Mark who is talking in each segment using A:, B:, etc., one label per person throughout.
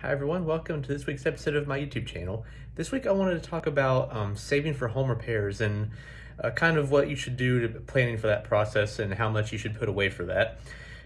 A: Hi everyone, welcome to this week's episode of my YouTube channel. This week I wanted to talk about saving for home repairs and kind of what you should do to planning for that process and how much you should put away for that.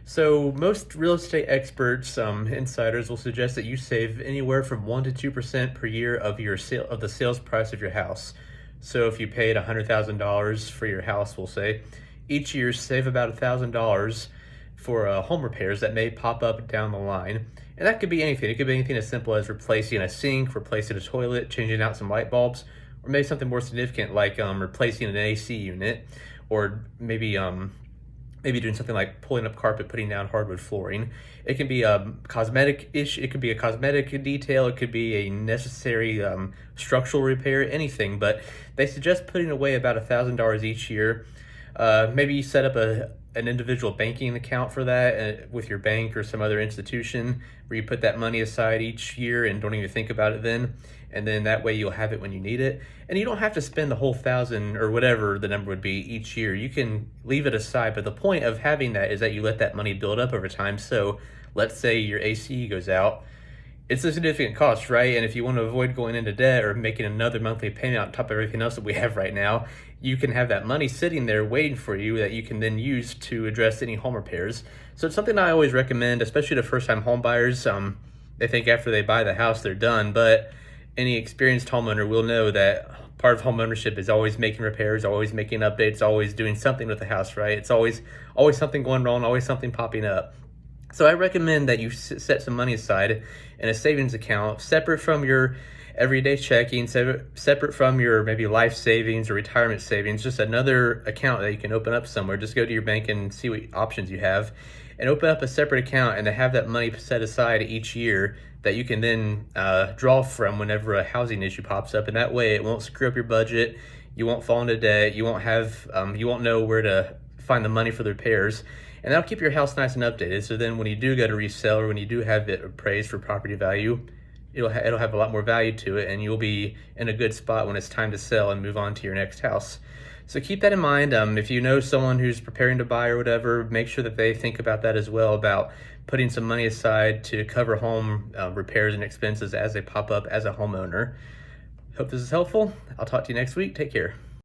A: So most real estate experts, insiders will suggest that you save anywhere from 1 to 2% per year of the sales price of your house. So if you paid $100,000 for your house, we'll say, each year save about $1,000 for home repairs that may pop up down the line. And that could be anything. It could be anything as simple as replacing a sink, replacing a toilet, changing out some light bulbs, or maybe something more significant like replacing an AC unit, or maybe doing something like pulling up carpet, putting down hardwood flooring. It can be a cosmetic issue. It could be a cosmetic detail. It could be a necessary structural repair, anything. But they suggest putting away about $1,000 each year. Maybe you set up an individual banking account for that with your bank or some other institution where you put that money aside each year and don't even think about it then. And then that way you'll have it when you need it. And you don't have to spend the whole 1,000 or whatever the number would be each year. You can leave it aside, but the point of having that is that you let that money build up over time. So let's say your AC goes out. It's a significant cost, right? And if you want to avoid going into debt or making another monthly payment on top of everything else that we have right now, you can have that money sitting there waiting for you that you can then use to address any home repairs. So it's something I always recommend, especially to first-time home buyers. They think after they buy the house, they're done, but any experienced homeowner will know that part of home ownership is always making repairs, always making updates, always doing something with the house, right? It's always something going wrong, always something popping up. So I recommend that you set some money aside in a savings account, separate from your everyday checking, separate from your maybe life savings or retirement savings, just another account that you can open up somewhere. Just go to your bank and see what options you have and open up a separate account and to have that money set aside each year that you can then draw from whenever a housing issue pops up. And that way it won't screw up your budget. You won't fall into debt. You won't know where to find the money for the repairs. And that'll keep your house nice and updated. So then when you do go to resell or when you do have it appraised for property value, it'll have a lot more value to it and you'll be in a good spot when it's time to sell and move on to your next house. So keep that in mind. If you know someone who's preparing to buy or whatever, make sure that they think about that as well, about putting some money aside to cover home repairs and expenses as they pop up as a homeowner. Hope this is helpful. I'll talk to you next week. Take care.